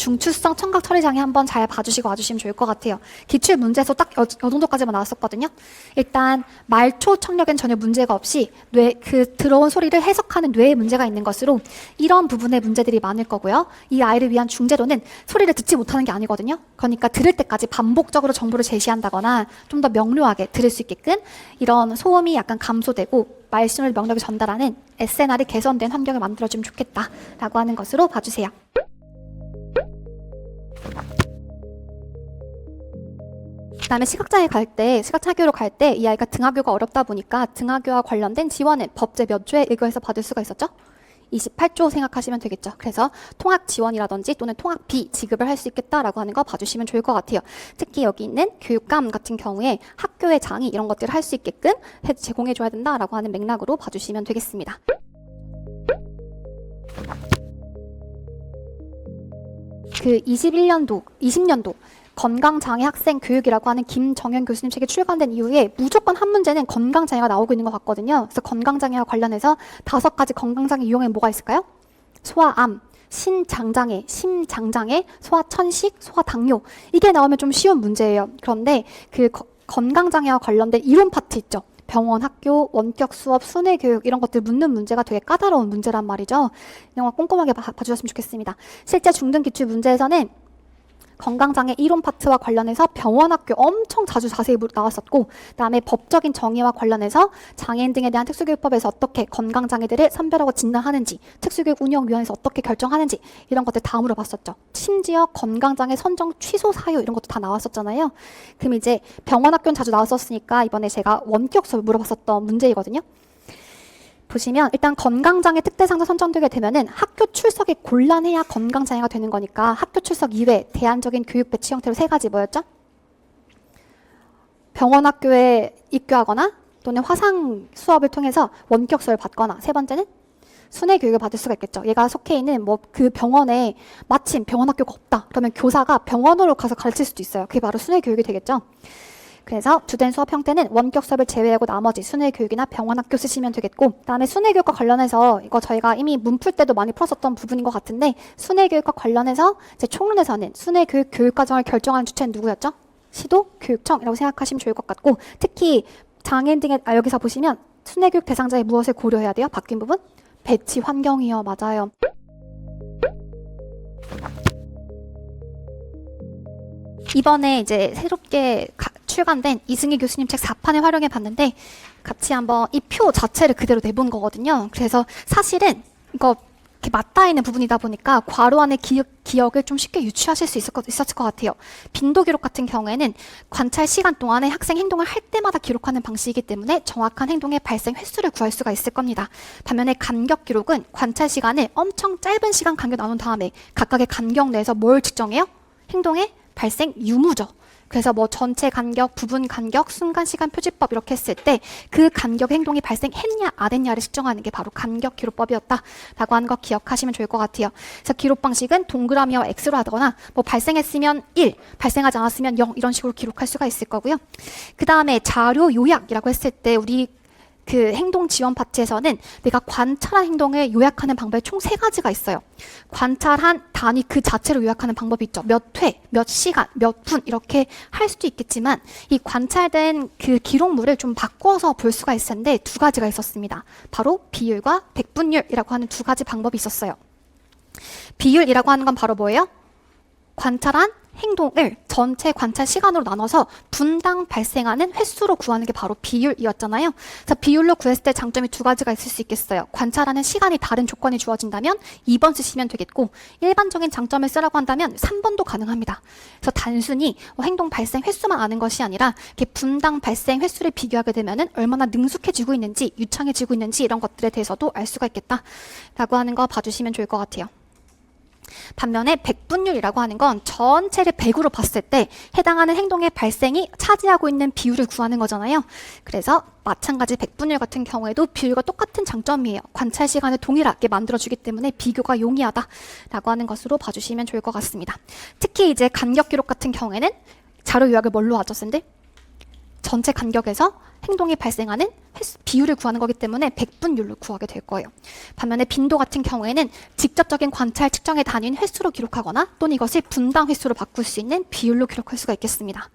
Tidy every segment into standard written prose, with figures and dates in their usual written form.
중추성 청각 처리 장애 한번 잘 봐주시고 와주시면 좋을 것 같아요. 기출 문제에서 딱 이 정도까지만 나왔었거든요. 일단 말초 청력엔 전혀 문제가 없이 들어온 소리를 해석하는 뇌에 문제가 있는 것으로 이런 부분에 문제들이 많을 거고요. 이 아이를 위한 중재도는 소리를 듣지 못하는 게 아니거든요. 그러니까 들을 때까지 반복적으로 정보를 제시한다거나 좀 더 명료하게 들을 수 있게끔 이런 소음이 약간 감소되고 말씀을 명료하게 전달하는 SNR이 개선된 환경을 만들어주면 좋겠다라고 하는 것으로 봐주세요. 그다음에 시각장애교로 갈 때 이 아이가 등하교가 어렵다 보니까 등하교와 관련된 지원을 법제 몇 조에 의거해서 받을 수가 있었죠? 28조 생각하시면 되겠죠. 그래서 통학 지원이라든지 또는 통학비 지급을 할 수 있겠다라고 하는 거 봐주시면 좋을 것 같아요. 특히 여기 있는 교육감 같은 경우에 학교의 장이 이런 것들을 할 수 있게끔 제공해줘야 된다라고 하는 맥락으로 봐주시면 되겠습니다. 그 20년도 건강장애 학생 교육이라고 하는 김정현 교수님 책이 출간된 이후에 무조건 한 문제는 건강장애가 나오고 있는 것 같거든요. 그래서 건강장애와 관련해서 5가지 건강장애 유형에 뭐가 있을까요? 소아암, 신장장애, 심장장애, 소아천식, 소아당뇨. 이게 나오면 좀 쉬운 문제예요. 그런데 그 건강장애와 관련된 이론 파트 있죠. 병원, 학교, 원격 수업, 순회 교육 이런 것들 묻는 문제가 되게 까다로운 문제란 말이죠. 이런 거 꼼꼼하게 봐주셨으면 좋겠습니다. 실제 중등 기출 문제에서는 건강장애 이론 파트와 관련해서 병원, 학교 엄청 자세히 나왔었고, 그다음에 법적인 정의와 관련해서 장애인 등에 대한 특수교육법에서 어떻게 건강장애들을 선별하고 진단하는지, 특수교육운영위원회에서 어떻게 결정하는지 이런 것들 다 물어봤었죠. 심지어 건강장애 선정 취소 사유 이런 것도 다 나왔었잖아요. 그럼 이제 병원, 학교는 자주 나왔었으니까 이번에 제가 원격 수업을 물어봤었던 문제이거든요. 보시면 일단 건강장애 특대상자 선정되게 되면은 학교 출석이 곤란해야 건강장애가 되는 거니까 학교 출석 이외 대안적인 교육 배치 형태로 3가지 뭐였죠? 병원, 학교에 입교하거나 또는 화상 수업을 통해서 원격 수업을 받거나, 3번째는 순회 교육을 받을 수가 있겠죠. 얘가 속해 있는 뭐 그 병원에 마침 병원, 학교가 없다 그러면 교사가 병원으로 가서 가르칠 수도 있어요. 그게 바로 순회 교육이 되겠죠. 그래서 주된 수업 형태는 원격 수업을 제외하고 나머지 순회 교육이나 병원, 학교 쓰시면 되겠고, 그다음에 순회 교육과 관련해서 이거 저희가 이미 문 풀 때도 많이 풀었었던 부분인 것 같은데, 순회 교육과 관련해서 제 총론에서는 순회 교육 교육과정을 결정하는 주체는 누구였죠? 시도 교육청이라고 생각하시면 좋을 것 같고, 특히 장애인 등의 여기서 보시면 순회 교육 대상자의 무엇을 고려해야 돼요? 바뀐 부분? 배치 환경이요. 맞아요. 이번에 이제 새롭게 출간된 이승희 교수님 책 4판을 활용해 봤는데 같이 한번 이 표 자체를 그대로 내본 거거든요. 그래서 사실은 이거 이렇게 맞닿아 있는 부분이다 보니까 괄호 안에 기억을 좀 쉽게 유추하실 수 있었을 것 같아요. 빈도 기록 같은 경우에는 관찰 시간 동안에 학생 행동을 할 때마다 기록하는 방식이기 때문에 정확한 행동의 발생 횟수를 구할 수가 있을 겁니다. 반면에 간격 기록은 관찰 시간을 엄청 짧은 시간 간격 나눈 다음에 각각의 간격 내에서 뭘 측정해요? 행동의 발생 유무죠. 그래서 뭐 전체 간격, 부분 간격, 순간 시간 표지법 이렇게 했을 때 그 간격 행동이 발생했냐 안 했냐를 측정하는 게 바로 간격 기록법이었다라고 하는 거 기억하시면 좋을 것 같아요. 그래서 기록 방식은 동그라미와 X로 하거나 뭐 발생했으면 1, 발생하지 않았으면 0 이런 식으로 기록할 수가 있을 거고요. 그 다음에 자료 요약이라고 했을 때 우리 그 행동 지원 파트에서는 내가 관찰한 행동을 요약하는 방법이 총 3가지가 있어요. 관찰한 단위 그 자체로 요약하는 방법이 있죠. 몇 회, 몇 시간, 몇 분 이렇게 할 수도 있겠지만 이 관찰된 그 기록물을 좀 바꿔서 볼 수가 있을 텐데 2가지가 있었습니다. 바로 비율과 백분율이라고 하는 2가지 방법이 있었어요. 비율이라고 하는 건 바로 뭐예요? 관찰한 행동을 전체 관찰 시간으로 나눠서 분당 발생하는 횟수로 구하는 게 바로 비율이었잖아요. 그래서 비율로 구했을 때 장점이 2가지가 있을 수 있겠어요. 관찰하는 시간이 다른 조건이 주어진다면 2번 쓰시면 되겠고, 일반적인 장점을 쓰라고 한다면 3번도 가능합니다. 그래서 단순히 행동 발생 횟수만 아는 것이 아니라 이렇게 분당 발생 횟수를 비교하게 되면은 얼마나 능숙해지고 있는지, 유창해지고 있는지 이런 것들에 대해서도 알 수가 있겠다라고 하는 거 봐주시면 좋을 것 같아요. 반면에 백분율이라고 하는 건 전체를 100으로 봤을 때 해당하는 행동의 발생이 차지하고 있는 비율을 구하는 거잖아요. 그래서 마찬가지 백분율 같은 경우에도 비율과 똑같은 장점이에요. 관찰 시간을 동일하게 만들어주기 때문에 비교가 용이하다라고 하는 것으로 봐주시면 좋을 것 같습니다. 특히 이제 간격 기록 같은 경우에는 자료 요약을 뭘로 하죠, 쌤들? 전체 간격에서 행동이 발생하는 비율을 구하는 거기 때문에 백분율로 구하게 될 거예요. 반면에 빈도 같은 경우에는 직접적인 관찰 측정의 단위인 횟수로 기록하거나 또는 이것을 분당 횟수로 바꿀 수 있는 비율로 기록할 수가 있겠습니다.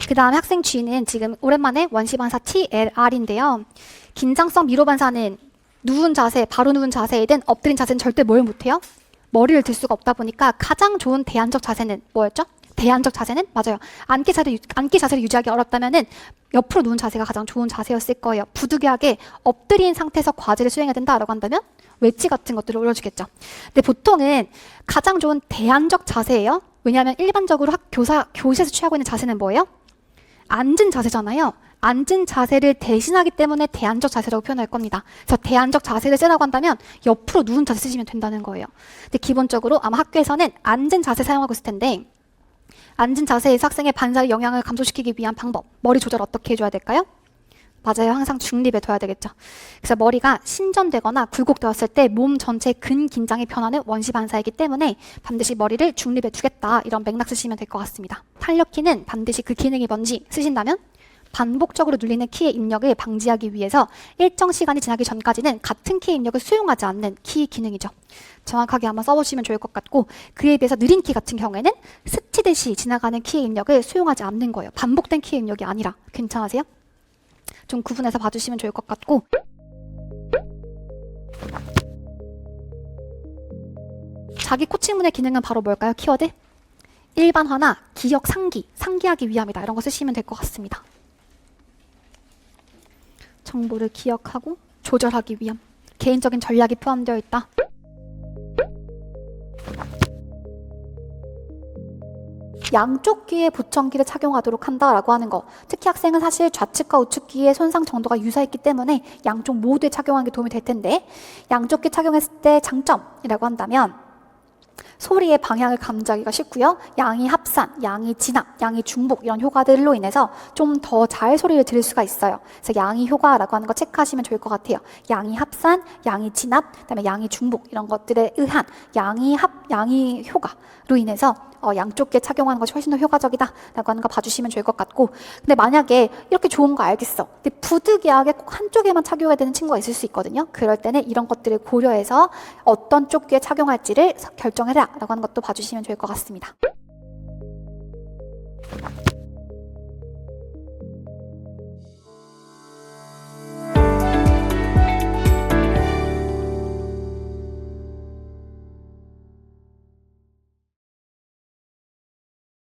그 다음에 학생 G는 지금 오랜만에 원시반사 TLR인데요. 긴장성 미로반사는 누운 자세, 바로 누운 자세이든 엎드린 자세는 절대 뭘 못해요? 머리를 들 수가 없다 보니까 가장 좋은 대안적 자세는 뭐였죠? 대안적 자세는? 맞아요. 앉기 자세를 유지하기 어렵다면은 옆으로 누운 자세가 가장 좋은 자세였을 거예요. 부득이하게 엎드린 상태에서 과제를 수행해야 된다라고 한다면 웨지 같은 것들을 올려주겠죠. 근데 보통은 가장 좋은 대안적 자세예요. 왜냐하면 일반적으로 교실에서 취하고 있는 자세는 뭐예요? 앉은 자세잖아요. 앉은 자세를 대신하기 때문에 대안적 자세라고 표현할 겁니다. 그래서 대안적 자세를 쓰라고 한다면 옆으로 누운 자세 쓰시면 된다는 거예요. 근데 기본적으로 아마 학교에서는 앉은 자세 사용하고 있을 텐데 앉은 자세에서 학생의 반사의 영향을 감소시키기 위한 방법, 머리 조절 어떻게 해줘야 될까요? 맞아요. 항상 중립에 둬야 되겠죠. 그래서 머리가 신전되거나 굴곡되었을 때 몸 전체의 근긴장이 변하는 원시반사이기 때문에 반드시 머리를 중립에 두겠다. 이런 맥락 쓰시면 될 것 같습니다. 탄력키는 반드시 그 기능이 뭔지 쓰신다면 반복적으로 눌리는 키의 입력을 방지하기 위해서 일정 시간이 지나기 전까지는 같은 키의 입력을 수용하지 않는 키 기능이죠. 정확하게 한번 써보시면 좋을 것 같고 그에 비해서 느린 키 같은 경우에는 스치듯이 지나가는 키의 입력을 수용하지 않는 거예요. 반복된 키의 입력이 아니라. 괜찮으세요? 좀 구분해서 봐주시면 좋을 것 같고 자기 코칭문의 기능은 바로 뭘까요? 키워드? 일반화나 기억 상기하기 위함이다. 이런 거 쓰시면 될 것 같습니다. 정보를 기억하고 조절하기 위함. 개인적인 전략이 포함되어 있다. 양쪽 귀에 보청기를 착용하도록 한다라고 하는 거. 특히 학생은 사실 좌측과 우측 귀의 손상 정도가 유사했기 때문에 양쪽 모두에 착용하는 게 도움이 될 텐데 양쪽 귀 착용했을 때 장점이라고 한다면 소리의 방향을 감지하기가 쉽고요. 양이 합산, 양이 진압, 양이 중복 이런 효과들로 인해서 좀 더 잘 소리를 들을 수가 있어요. 그래서 양이 효과라고 하는 거 체크하시면 좋을 것 같아요. 양이 합산, 양이 진압, 그다음에 양이 중복 이런 것들에 의한 양이 효과로 인해서 양쪽 귀에 착용하는 것이 훨씬 더 효과적이다라고 하는 거 봐주시면 좋을 것 같고 근데 만약에 이렇게 좋은 거 알겠어. 근데 부득이하게 꼭 한쪽에만 착용해야 되는 친구가 있을 수 있거든요. 그럴 때는 이런 것들을 고려해서 어떤 쪽 귀에 착용할지를 결정해라 라고 하는 것도 봐주시면 좋을 것 같습니다.